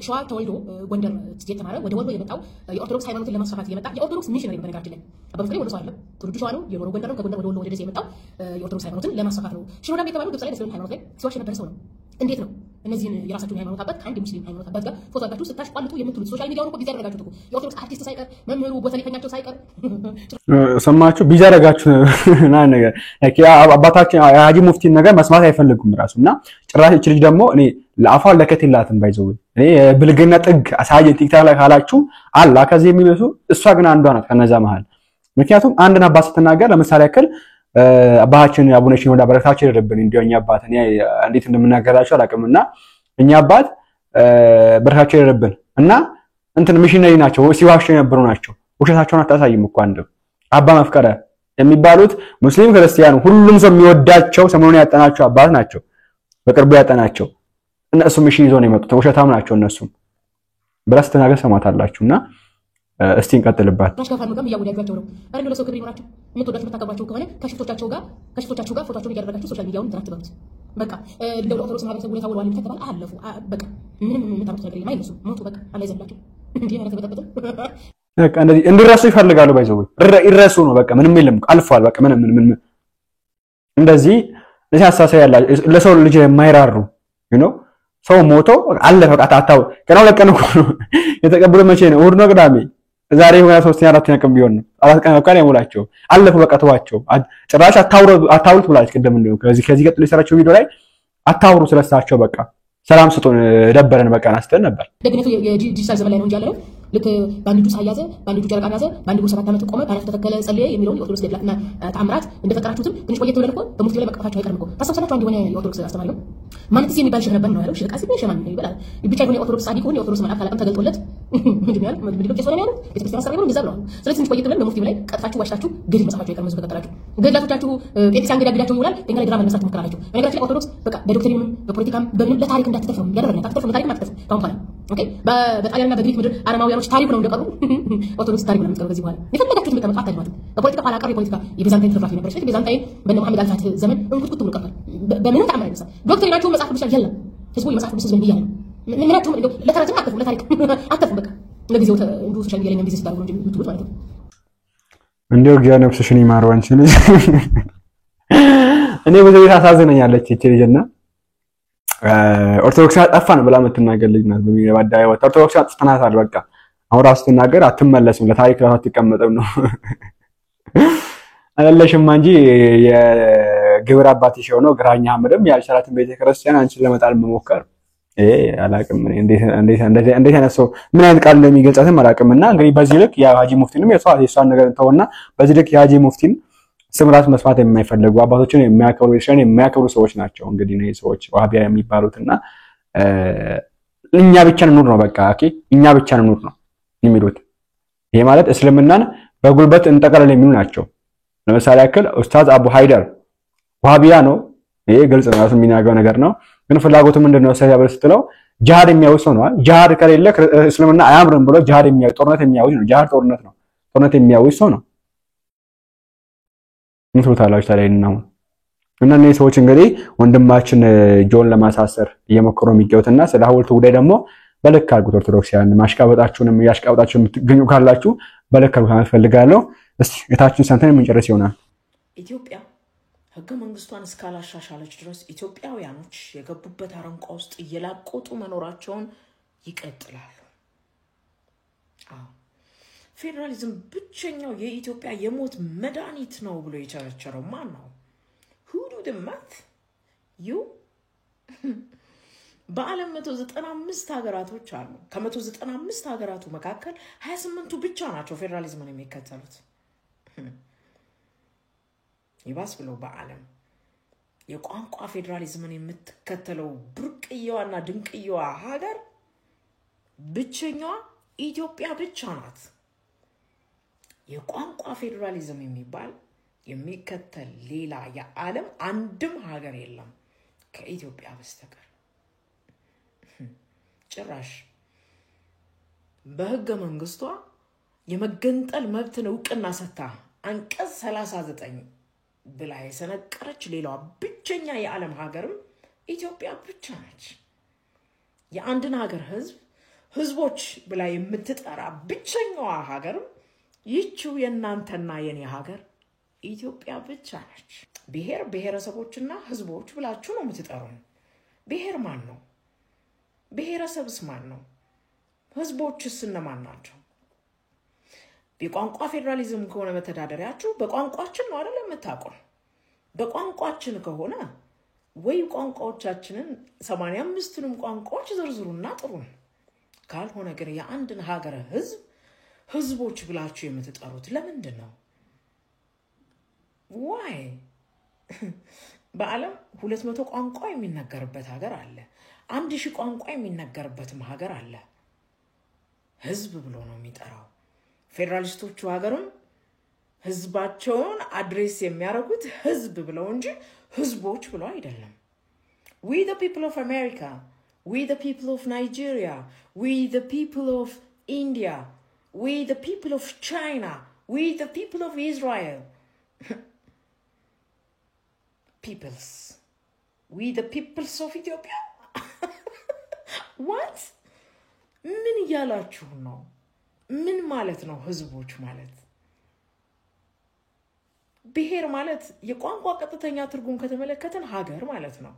ሸዋ ተወልዶ ጎንደር የተማረ ወደ ወሎ የመጣው የኦርቶዶክስ ሃይማኖትን ለማስፋፋት የመጣ የኦርቶዶክስ ሚሽነሪ በነገራችን ላይ አባ መፍቅሬ ወሎ ሰው አይደለም ትውልዱ ሸዋ ነው የኖረው ጎንደር ነው ከጎንደር ወደ ወሎ ወደ ደሴ የመጣው የኦርቶዶክስ ሃይማኖትን ለማስፋፋት ነው ሽኑዳ የተባለው ግብጽ ላይ በእስልምና ሃይማኖት ላይ ሲዋሽ የነበረ ሰው ነው እንዴት ነው እነዚህን የራሳቸውን ሃይማኖት አባት ከአንድ ሙስሊም ሃይማኖት አባት ጋር ፎቶ አድርጋችሁ ስታሽቋልጡ የምትሉት ሶሻል ሚዲያውን እኮ ቢዛ ያደርጋችሁት እኮ የኦርቶዶክስ አርቲስት ሳይቀር መምህሩ ቦተሊከኛቸው ሳይቀር ሰማችሁ ቢዛ ያደርጋችሁ እና ነገር አባታችን ሀጂ ሙፍቲ ነገር መስማት አይፈልጉም ራሱና ጭራሽ እቺ ልጅ ደግሞ እኔ ለአፋን ለከትላትን ባይዘው እኔ ብልግና ጥግ አሳየን ቲክታክ ላይ ካላችሁ አላ ከዚህ የሚመስሉ እሷ ግን አንዷ ናት ከነዛ መሃል ምክንያቱም አንድና አባት ስትናገር ለምሳሌ ያክል አባታችን አቡነ ሽኖዳ በረከታቸው ይደረብን እንደኛ አባት እኔ እንዴት እንደምናገራቸው አላቀምና እኛ አባት በረከታቸው ይደረብን እና እንትን ሚሽነሪ ናቸው ሲዋሽ የነበሩ ናቸው ውሸታቸውን አታሳይም እኮ አንድ አባ መፍቀረ የሚባሉት ሙስሊም ክርስቲያኑ ሁሉም ሰው የሚወዳቸው ሰሞኑን ያጠናቸው አባት ናቸው። በቅርቡ ያጠናቸው እነሱም እሺ ይዞ ነው የመጡት። ውሸታም ናቸው እነሱም ብለስ ተናገር ሰማታላችሁና እስቲ እንቀጥልባት። ማሽካፋን ነው ያወዳጇቸው ነው አይደል? ለሰው ክብር ይኖራችሁ የምትወዳችሁ የምታከብሯቸው ከሆነ ከሽፍቶቻቸው ጋር ፎቶአቸውን እያደረጋችሁ ሶሻል ሚዲያውን ትራትበሉት። በቃ እንደው ኦርቶዶክስ ማህበረሰብ ወደ ታወሩ አለ ተባለ አለፉ። በቃ ምንም የምታመጡት ነገር የለም። አይነሱ ሞቱ በቃ አላህ ይዘላችሁ እንዴ ማለት በተበጠበጠ በቃ እንደዚህ እንዲረሱ ይፈልጋሉ። ባይዘው ይረሱ ነው በቃ ምንም የለም አልፏል። በቃ ምንም እንደዚህ ለሲያሳሰ ያላ ለሰው ልጅ የማይራሩ ሰው ሞቶ አለፈ። በቃ ታታው ቀናው ለቀን እኮ ነው የተቀበለው። መቼ ነው? እሑድ ነው ቅዳሜ። ዛሬ ሆነ 3ኛ 4ኛ ቀን ቢሆን ነው 4 ቀን እንኳን ያሞላቸው አለፈ። በቃ ተዋቸው። ጭራሽ አታውሩት ብላለች ቅድም እንደው ከዚህ ቀጥሎ የሰራቸው ቪዲዮ ላይ አታውሩ ስለሳቸው በቃ ሰላም ስጡን ደበረን በቃ አስተን ነበር። ደግነቱ የዲጂታል ዘመን ላይ ነው እንጂ ያለው ልክ ባንዱ ጁስ አያዘ ባንዱ ጀረቃ ያዘ ባንዱ 7 ዓመት ቆመ ባናት ተተከለ ጸልየ የሚለውን የኦርቶዶክስ ገድላትና ተአምራት እንደፈጠራችሁትም ትንሽ ቆየት ብለን እኮ በሙፍቲ ላይ መቀፋቸው አይቀርም እኮ ታሰብሰናችሁ። አንድ የሆነ የኦርቶዶክስ አስተማሪ ነው ማንትስ የሚባል ሸህ ነበር ነው ያለው። ሸቃሲ ሸማን ነው ይባላል። ብቻ የሆነ የኦርቶዶክስ ጻድቅ ሆነ የኦርቶዶክስ መልአክ አላቀም ተገልጦለት ምንድነው ያለው? ምንድነው ቄስ ሆነ ያለው? ቤተክርስቲያን አሰራሩ እንደዛ ብለው። ስለዚህ ትንሽ ቆየት ብለን በሙፍቲ ላይ ቀጥታችሁ ዋሽታችሁ ገድል መጻፋችሁ አይቀርም። ከቀጠላችሁ ገድላቶቻችሁ ጴንጤ አንገዳግዳችሁ ይውላል። እኛ ላይ ድራማ ለመስራት ትሞክራላችሁ። በነገራችን ላይ ኦርቶዶክስ በቃ በዶክትሪንም በፖለቲካም በምንም ለታሪክ እንዳትተፈሩ ያደረገና ታትተፈሩ ታሪክ ማትተፈሩ ታውቃለህ። ኦኬ በጣሊያንና በግሪክ ምድር አረማውያኖች ታሪክ ነው እንደቀሩ ኦርቶዶክስ ታሪክ ነው የምትቀርበው። ከዚህ በኋላ የፈለጋችሁት መቀመጥ አታድማት። በፖለቲካ ኋላ ቀር የፖለቲካ የቢዛንታይን ትርፍራፊ ነበረች። ቤዛንታይን በእነ መሐመድ አልፋት ዘመን እንኩትኩት ብሎ ቀርቷል። በምንም ተአምር አይነሳ። ዶክትሪናችሁ መጽሐፍ ቅዱስ ላይ የለም። ህዝቡ የመጽሐፍ ቅዱስ ህዝብ ይያለ ምናችሁም እንደው ለተረትም አትፉ ለታሪክ አትፉ። በቃ ለጊዜው እንዱ ሶሻል ሚዲያ ላይ ነው ቢዝነስ ታርጉ እንጂ የምትሉት ማለት ነው። እንደው እግዚአብሔር ነፍስሽን ይማር አንቺ ልጅ። እኔ ብዙ ጊዜ ታሳዝነኛለች እቺ ልጅና ኦርቶዶክስ አጠፋን ብላ የምትናገር ልጅ ናት። በሚባዳይ ወጣ ኦርቶዶክስ አጥፍተናታል በቃ አሁን ራስ ትናገር አትመለስም ለታሪክ ራስ አትቀመጥም ነው አይደለሽም እንጂ የግብር አባትሽ ሆነው ግራኛ አምርም ያልቻላትን ቤተክርስቲያን አንቺን ለመጣል መሞከር አላቅም። እንዴት ያነሰው ምን አይነት ቃል እንደሚገልጻትም አላቅምና እንግዲህ በዚህ ልክ የሃጂ ሙፍቲንም የሷን ነገር ተውና በዚህ ልክ የሃጂ ሙፍቲን ስም ራስ መስማት የማይፈልጉ አባቶችን የሚያከብሩ ቤተክርስቲያን የሚያከብሩ ሰዎች ናቸው። እንግዲህ ነው ሰዎች ዋሃቢያ የሚባሉትና እኛ ብቻ እንኑር ነው በቃ ኦኬ እኛ ብቻ እንኑር ነው የሚሉት። ይሄ ማለት እስልምናን በጉልበት እንጠቀለል የሚሉ ናቸው። ለምሳሌ ያክል ኡስታዝ አቡ ሃይደር ዋሃቢያ ነው። ይሄ ግልጽ ነው ራሱ የሚናገረው ነገር ነው። ግን ፍላጎቱ ምንድነው ሰያበል ስትለው ጂሃድ የሚያውስ ነው። ጂሃድ ከሌለ እስልምና አያምርም ብሎ ጂሃድ የሚያውስ ጦርነት የሚያውስ ነው። ጂሃድ ጦርነት ነው። ጦርነት የሚያውስ ነው። ምንስሉታላችሁ ታዲያ ነው እና እነዚህ ሰዎች እንግዲህ ወንድማችን ጆን ለማሳሰር እየሞከሩ የሚገውትና ስለ ሐውልቱ ጉዳይ ደግሞ በልክ አድርጉት። ኦርቶዶክሳውያን ማሽቃበጣችሁንም ያሽቃበጣችሁ የምትገኙ ካላችሁ በልክ አድርጉት ፈልጋለሁ። እስቲ እታችን ሰንተን የምንጨርስ ይሆናል። ኢትዮጵያ ህገ መንግስቷን እስካላሻሻለች ድረስ ኢትዮጵያውያኖች የገቡበት አረንቋ ውስጥ እየላቆጡ መኖራቸውን ይቀጥላሉ። ፌደራሊዝም ብቸኛው የኢትዮጵያ የሞት መድኃኒት ነው ብሎ የቸረቸረው ማን ነው? who do the math you በዓለም 195 ሀገራቶች አሉ። ከ195 ሀገራቱ መካከል 28ቱ ብቻ ናቸው ፌደራሊዝምን የሚከተሉት። ይባስ ብለው በዓለም የቋንቋ ፌደራሊዝምን የምትከተለው ብርቅየዋና ድንቅየዋ ሀገር ብቸኛዋ ኢትዮጵያ ብቻ ናት። የቋንቋ ፌደራሊዝም የሚባል የሚከተል ሌላ የዓለም አንድም ሀገር የለም ከኢትዮጵያ በስተቀር። ጭራሽ በህገ መንግስቷ የመገንጠል መብትን እውቅና ሰጥታ አንቀጽ 39 ብላ የሰነቀረች ሌላዋ ብቸኛ የዓለም ሀገርም ኢትዮጵያ ብቻ ነች። የአንድን ሀገር ህዝቦች ብላ የምትጠራ ብቸኛዋ ሀገርም ይህችው የእናንተና የኔ ሀገር ኢትዮጵያ ብቻ ነች። ብሔር ብሔረሰቦችና ህዝቦች ብላችሁ ነው የምትጠሩን። ብሔር ማን ነው? ብሔረሰብስ ማን ነው? ህዝቦችስ እነማን ናቸው? የቋንቋ ፌደራሊዝም ከሆነ መተዳደሪያችሁ በቋንቋችን ነው አይደል የምታውቁን? በቋንቋችን ከሆነ ወይ ቋንቋዎቻችንን 85ቱንም ቋንቋዎች ዝርዝሩና ጥሩን። ካልሆነ ግን የአንድን ሀገር ህዝቦች ብላችሁ የምትጠሩት ለምንድን ነው? ዋይ በዓለም 200 ቋንቋ የሚነገርበት ሀገር አለ። 1000 ቋንቋ የሚነገርበትም ሀገር አለ። ህዝብ ብሎ ነው የሚጠራው። ፌደራሊስቶቹ ሀገርም ህዝባቸውን አድሬስ የሚያደርጉት ህዝብ ብለው እንጂ ህዝቦች ብለው አይደለም። We the people of America, we the people of Nigeria, we the people of India, we the people of China, we the people of Israel. Peoples. We the peoples of Ethiopia. What? ምን እያላችሁ ነው? ምን ማለት ነው ህዝቦች ማለት? ብሔር ማለት የቋንቋ ቀጥተኛ ትርጉም ከተመለከተን ሀገር ማለት ነው።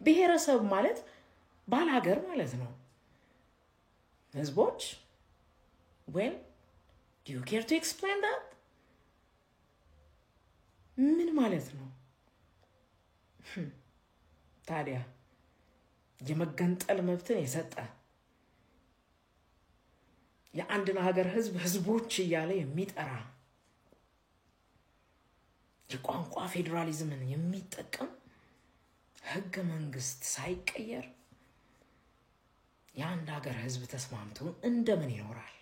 ብሔረሰብ ማለት ባል ሀገር ማለት ነው። ህዝቦች well, do you care to explain that? ምን ማለት ነው? ታዲያ የመገንጠል መብትን የሰጠ የአንድን ሀገር ህዝብ ህዝቦች እያለ የሚጠራ የቋንቋ ፌደራሊዝምን የሚጠቀም ህገ መንግስት ሳይቀየር የአንድ ሀገር ህዝብ ተስማምቶ እንደምን ይኖራል?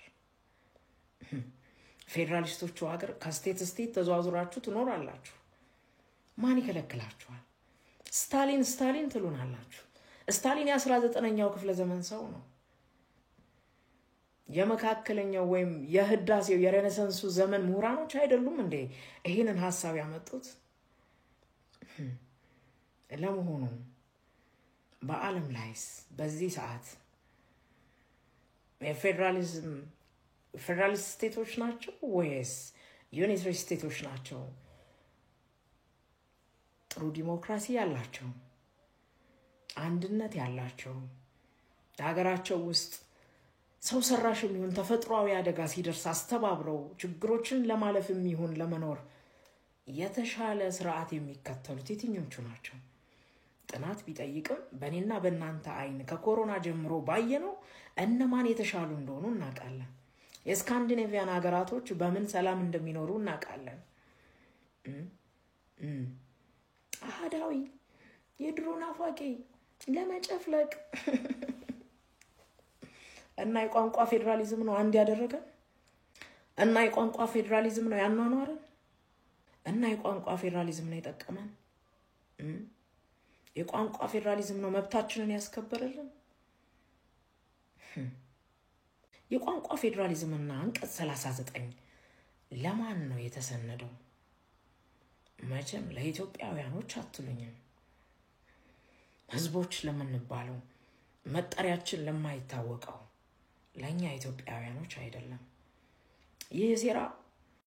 ፌደራሊስቶቹ ሀገር ከስቴት ስቴት ተዘዋውራችሁ ትኖራላችሁ። ማን ይከለክላችኋል? ስታሊን ትሉናላችሁ። ስታሊን የ19ኛው ክፍለ ዘመን ሰው ነው። የመካከለኛው ወይም የህዳሴው የሬኔሳንሱ ዘመን ምሁራኖች አይደሉም እንዴ ይሄንን ሐሳብ ያመጡት? ለመሆኑ በአለም ላይስ በዚህ ሰዓት ፌደራሊስት ስቴቶች ናቸው ወይስ ዩኒተሪ ስቴቶች ናቸው ጥሩ ዲሞክራሲ ያላቸው አንድነት ያላቸው ሀገራቸው ውስጥ ሰው ሰራሽ የሚሆን ተፈጥሯዊ አደጋ ሲደርስ አስተባብረው ችግሮችን ለማለፍ የሚሆን ለመኖር የተሻለ ስርዓት የሚከተሉት የትኞቹ ናቸው? ጥናት ቢጠይቅም በእኔና በእናንተ አይን ከኮሮና ጀምሮ ባየነው እነማን የተሻሉ እንደሆኑ እናውቃለን። የስካንዲኔቪያን ሀገራቶች በምን ሰላም እንደሚኖሩ እናውቃለን። አሃዳዊ የድሮ ናፋቂ ለመጨፍለቅ እና የቋንቋ ፌደራሊዝም ነው አንድ ያደረገን እና የቋንቋ ፌደራሊዝም ነው ያኗኗረን እና የቋንቋ ፌደራሊዝም ነው የጠቀመን። የቋንቋ ፌደራሊዝም ነው መብታችንን ያስከበረልን። የቋንቋ ፌደራሊዝምና አንቀጽ 39 ለማን ነው የተሰነደው? መቼም ለኢትዮጵያውያኖች አትሉኝም። ህዝቦች ለምንባለው መጠሪያችን ለማይታወቀው ለኛ ኢትዮጵያውያኖች አይደለም። ይህ ሴራ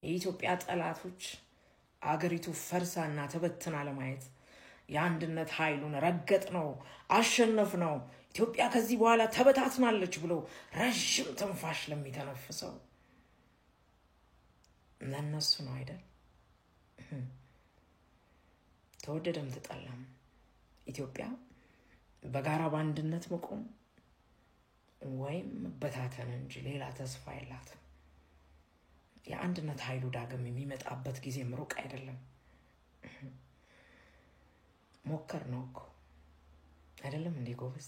የኢትዮጵያ ጠላቶች አገሪቱ ፈርሳና ተበትና ለማየት የአንድነት ኃይሉን ረገጥ ነው አሸነፍ ነው ኢትዮጵያ ከዚህ በኋላ ተበታትናለች ብሎ ረጅም ትንፋሽ ለሚተነፍሰው ለነሱ ነው አይደል? ተወደደም ተጠላም ኢትዮጵያ በጋራ በአንድነት መቆም ወይም በታተን እንጂ ሌላ ተስፋ የላትም። የአንድነት ኃይሉ ዳግም የሚመጣበት ጊዜ ሩቅ አይደለም። ሞከር ነው እኮ አይደለም እንዴ ጎበዝ?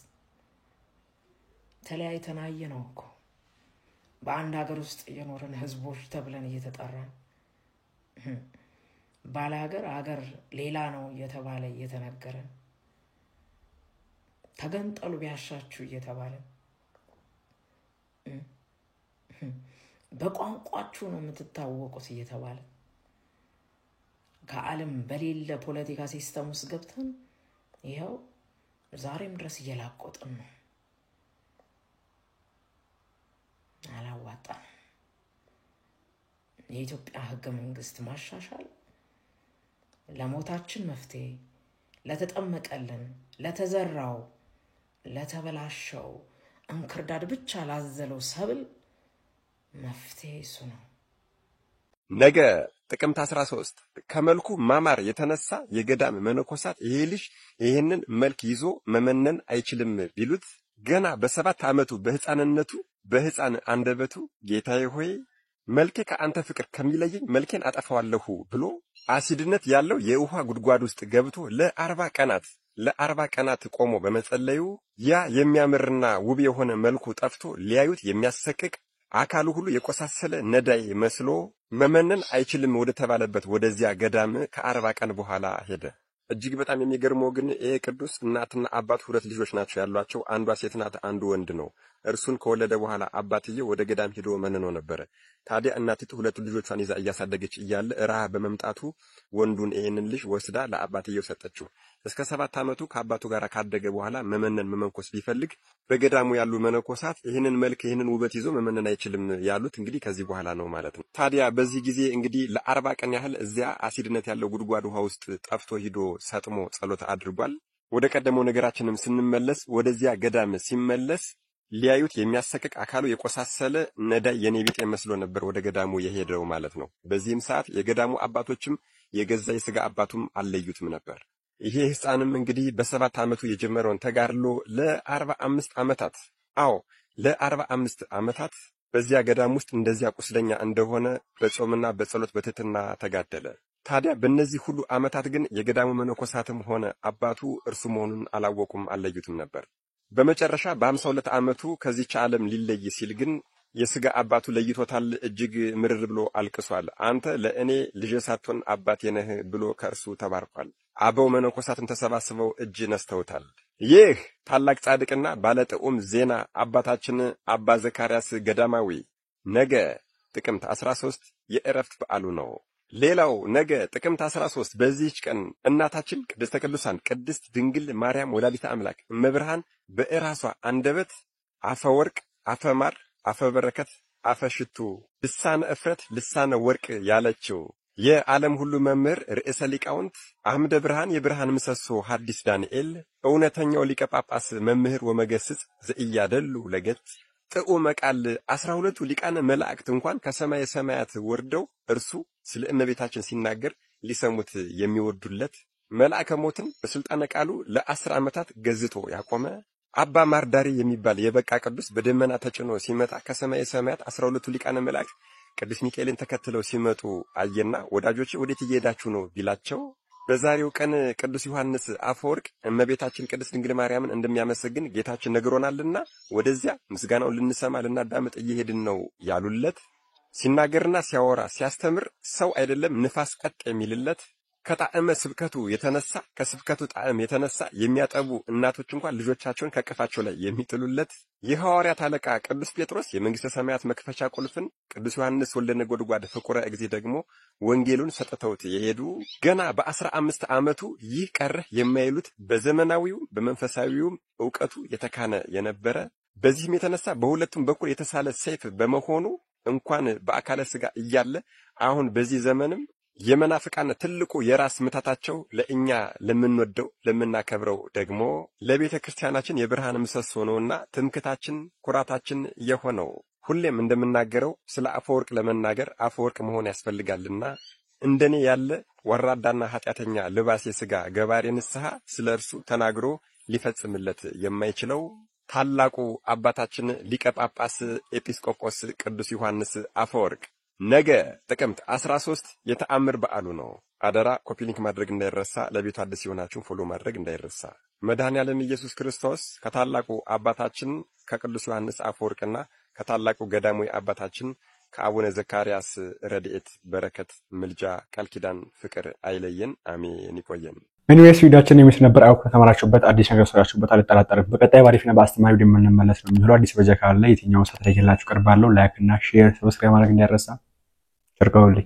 ተለያይተን አየነው እኮ በአንድ ሀገር ውስጥ የኖርን ህዝቦች ተብለን እየተጠራን ባለ ሀገር ሌላ ነው እየተባለ እየተነገረን ተገንጠሉ ቢያሻችሁ እየተባለ በቋንቋችሁ ነው የምትታወቁት እየተባለ ከዓለም በሌለ ፖለቲካ ሲስተም ውስጥ ገብተን ይሄው ዛሬም ድረስ እየላቆጥን ነው። አላዋጣም። የኢትዮጵያ ህገ መንግስት ማሻሻል ለሞታችን መፍትሄ፣ ለተጠመቀልን፣ ለተዘራው፣ ለተበላሸው እንክርዳድ ብቻ ላዘለው ሰብል መፍትሄ እሱ ነው። ነገ ጥቅምት 13 ከመልኩ ማማር የተነሳ የገዳም መነኮሳት ይሄ ልጅ ይሄንን መልክ ይዞ መመነን አይችልም ቢሉት ገና በ7 ዓመቱ በህፃንነቱ በህፃን አንደበቱ ጌታዬ ሆይ መልኬ ከአንተ ፍቅር ከሚለየኝ መልኬን አጠፋዋለሁ ብሎ አሲድነት ያለው የውሃ ጉድጓድ ውስጥ ገብቶ ለ40 ቀናት ቆሞ በመጸለዩ ያ የሚያምርና ውብ የሆነ መልኩ ጠፍቶ ሊያዩት የሚያሰቅቅ አካሉ ሁሉ የቆሳሰለ ነዳይ መስሎ መመነን አይችልም ወደ ተባለበት ወደዚያ ገዳም ከ40 ቀን በኋላ ሄደ። እጅግ በጣም የሚገርመው ግን ይሄ ቅዱስ እናትና አባት ሁለት ልጆች ናቸው ያሏቸው። አንዷ ሴት ናት፣ አንዱ ወንድ ነው። እርሱን ከወለደ በኋላ አባትየው ወደ ገዳም ሄዶ መንኖ ነበር። ታዲያ እናቲቱ ሁለት ልጆቿን ይዛ እያሳደገች እያለ ረሃብ በመምጣቱ ወንዱን ይሄንን ልጅ ወስዳ ለአባትየው ሰጠችው። እስከ 7 ዓመቱ ከአባቱ ጋር ካደገ በኋላ መመንኮስ ቢፈልግ በገዳሙ ያሉ መነኮሳት ይሄንን መልክ ይሄንን ውበት ይዞ መመነን አይችልም ያሉት እንግዲህ ከዚህ በኋላ ነው ማለት ነው። ታዲያ በዚህ ጊዜ እንግዲህ ለ40 ቀን ያህል እዚያ አሲድነት ያለው ጉድጓድ ውሃ ውስጥ ጠፍቶ ሂዶ ሰጥሞ ጸሎት አድርጓል። ወደ ቀደመው ነገራችንም ስንመለስ ወደዚያ ገዳም ሲመለስ ሊያዩት የሚያሰቅቅ አካሉ የቆሳሰለ ነዳይ የኔቢጤ መስሎ ነበር ወደ ገዳሙ የሄደው ማለት ነው። በዚህም ሰዓት የገዳሙ አባቶችም የገዛ የሥጋ አባቱም አልለዩትም ነበር። ይሄ ሕፃንም እንግዲህ በ7 ዓመቱ የጀመረውን ተጋድሎ ለ45 ዓመታት ለ45 ዓመታት በዚያ ገዳም ውስጥ እንደዚያ ቁስለኛ እንደሆነ በጾምና በጸሎት በትሕትና ተጋደለ። ታዲያ በእነዚህ ሁሉ ዓመታት ግን የገዳሙ መነኮሳትም ሆነ አባቱ እርሱ መሆኑን አላወቁም፣ አልለዩትም ነበር። በመጨረሻ በ52 ዓመቱ ከዚህች ዓለም ሊለይ ሲል ግን የሥጋ አባቱ ለይቶታል። እጅግ ምርር ብሎ አልቅሷል። አንተ ለእኔ ልጄ ሳትሆን አባቴ ነህ ብሎ ከእርሱ ተባርኳል። አበው መነኮሳትን ተሰባስበው እጅ ነስተውታል። ይህ ታላቅ ጻድቅና ባለጥዑም ዜና አባታችን አባ ዘካርያስ ገዳማዊ ነገ ጥቅምት 13 የዕረፍት በዓሉ ነው። ሌላው ነገ ጥቅምት 13 በዚህች ቀን እናታችን ቅድስተ ቅዱሳን ቅድስት ድንግል ማርያም ወላዲተ አምላክ እመብርሃን በእራሷ አንደበት አፈ ወርቅ፣ አፈ ማር፣ አፈ በረከት፣ አፈ ሽቱ፣ ልሳነ እፍረት፣ ልሳነ ወርቅ ያለችው የዓለም ሁሉ መምህር ርዕሰ ሊቃውንት አምደ ብርሃን የብርሃን ምሰሶ ሐዲስ ዳንኤል እውነተኛው ሊቀ ጳጳስ መምህር ወመገስጽ ዘኢያደሉ ለገጽ ጥዑመ ቃል 12ቱ ሊቃነ መላእክት እንኳን ከሰማየ ሰማያት ወርደው እርሱ ስለ እመቤታችን ሲናገር ሊሰሙት የሚወዱለት መልአከ ሞትን በስልጣነ ቃሉ ለ10 ዓመታት ገዝቶ ያቆመ አባ ማርዳሪ የሚባል የበቃ ቅዱስ በደመና ተጭኖ ሲመጣ ከሰማየ ሰማያት 12ቱ ሊቃነ መላእክት ቅዱስ ሚካኤልን ተከትለው ሲመጡ አየና ወዳጆቼ ወዴት እየሄዳችሁ ነው ቢላቸው በዛሬው ቀን ቅዱስ ዮሐንስ አፈወርቅ እመቤታችን ቅድስት ድንግል ማርያምን እንደሚያመሰግን ጌታችን ነግሮናልና ወደዚያ ምስጋናውን ልንሰማ ልናዳምጥ እየሄድን ነው ያሉለት። ሲናገርና ሲያወራ ሲያስተምር ሰው አይደለም ንፋስ ቀጥ የሚልለት ከጣዕመ ስብከቱ የተነሳ ከስብከቱ ጣዕም የተነሳ የሚያጠቡ እናቶች እንኳን ልጆቻቸውን ከቅፋቸው ላይ የሚጥሉለት የሐዋርያት አለቃ ቅዱስ ጴጥሮስ የመንግስተ ሰማያት መክፈቻ ቁልፍን ቅዱስ ዮሐንስ ወልደ ነጎድጓድ ፍቁረ እግዚእ ደግሞ ወንጌሉን ሰጥተውት የሄዱ ገና በ15 ዓመቱ ይህ ቀረህ የማይሉት በዘመናዊው በመንፈሳዊው ዕውቀቱ የተካነ የነበረ በዚህም የተነሳ በሁለቱም በኩል የተሳለ ሰይፍ በመሆኑ እንኳን በአካለ ሥጋ እያለ አሁን በዚህ ዘመንም የመናፍቃን ትልቁ የራስ ምታታቸው ለእኛ ለምንወደው ለምናከብረው ደግሞ ለቤተ ክርስቲያናችን የብርሃን ምሰሶ ነውና ትምክታችን ኩራታችን የሆነው ሁሌም እንደምናገረው ስለ አፈወርቅ ለመናገር አፈወርቅ መሆን ያስፈልጋልና እንደኔ ያለ ወራዳና ኃጢአተኛ ልባሴ ሥጋ ገባሬ ንስሐ ስለ እርሱ ተናግሮ ሊፈጽምለት የማይችለው ታላቁ አባታችን ሊቀ ጳጳስ ኤጲስቆጶስ ቅዱስ ዮሐንስ አፈወርቅ ነገ ጥቅምት 13 የተአምር በዓሉ ነው። አደራ ኮፒ ሊንክ ማድረግ እንዳይረሳ። ለቤቱ አዲስ የሆናችሁ ፎሎ ማድረግ እንዳይረሳ። መድኃኔዓለም ኢየሱስ ክርስቶስ ከታላቁ አባታችን ከቅዱስ ዮሐንስ አፈወርቅና ከታላቁ ገዳማዊ አባታችን ከአቡነ ዘካርያስ ረድኤት፣ በረከት፣ ምልጃ፣ ቃል ኪዳን፣ ፍቅር አይለየን። አሜን። ይቆየን። ኤኒዌይስ ቪዲዮአችን የሚመስል ነበር። አው ከተማራችሁበት አዲስ ነገር ሰራችሁበት አልጠራጠርም። በቀጣይ ባሪፍና በአስተማሪ ቪዲዮ የምንመለስ ነው የሚሆነው። አዲስ በጀ ካለ የትኛው ሰዓት ላይ ይላችሁ ቀርባለሁ። ላይክ እና ሼር ሰብስክራይብ ማድረግ እንዳይረሳ። ቸር ቆዩልኝ።